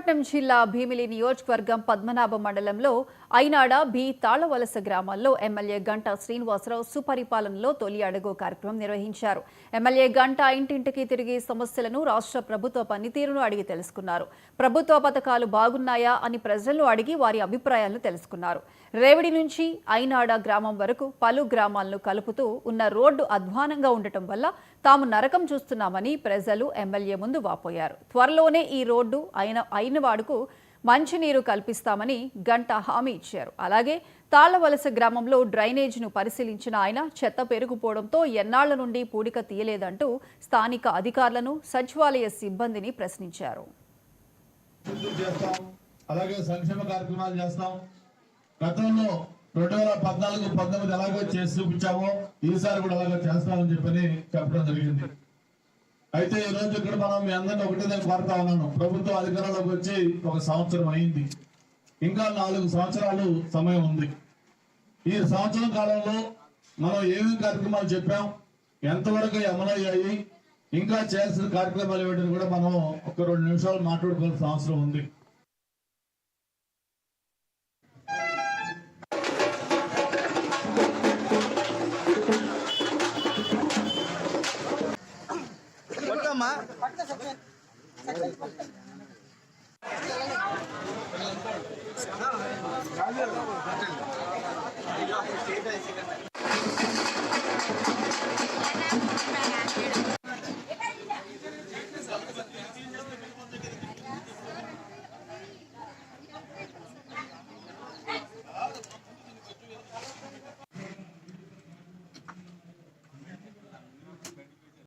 విశాఖపట్నం జిల్లా భీమిలి నియోజకవర్గం పద్మనాభం మండలంలో ఐనాడ బి తాళవలస గ్రామాల్లో ఎమ్మెల్యే గంటా శ్రీనివాసరావు సుపరిపాలనలో తొలి అడుగు కార్యక్రమం నిర్వహించారు. ఎమ్మెల్యే గంటా ఇంటింటికి తిరిగి సమస్యలను, రాష్ట్ర ప్రభుత్వ పనితీరును అడిగి తెలుసుకున్నారు. ప్రభుత్వ పథకాలు బాగున్నాయా అని ప్రజలను అడిగి వారి అభిప్రాయాలను తెలుసుకున్నారు. రేవడి నుంచి ఐనాడ గ్రామం వరకు పలు గ్రామాలను కలుపుతూ ఉన్న రోడ్డు అధ్వానంగా ఉండటం వల్ల తాము నరకం చూస్తున్నామని ప్రజలు ఎమ్మెల్యే ముందు వాపోయారు. త్వరలోనే ఈ రోడ్డు అయినవాడుకు మంచినీరు కల్పిస్తామని గంటా హామీ ఇచ్చారు. అలాగే తాళ్లవలస గ్రామంలో డ్రైనేజీను పరిశీలించిన ఆయన చెత్త పెరిగిపోవడంతో ఎన్నాళ్ల నుండి పూడిక తీయలేదంటూ స్థానిక అధికారులను, సచివాలయ సిబ్బందిని ప్రశ్నించారు. గతంలో 2014-19 ఎలాగో చేసి చూపించామో ఈసారి కూడా అలాగే చేస్తామని చెప్పడం జరిగింది. అయితే ఈ రోజు ఇక్కడ మనం మీ అందరినీ ఒకటే నేను కోరుతా ఉన్నాను. ప్రభుత్వ అధికారంలోకి వచ్చి 1 సంవత్సరం అయింది. ఇంకా 4 సంవత్సరాలు సమయం ఉంది. ఈ సంవత్సరం కాలంలో మనం ఏమేమి కార్యక్రమాలు చెప్పాం, ఎంతవరకు అమలయ్యాయి, ఇంకా చేయాల్సిన కార్యక్రమాలు ఏమిటని కూడా మనం 1-2 నిమిషాలు మాట్లాడుకోవాల్సిన అవసరం ఉంది.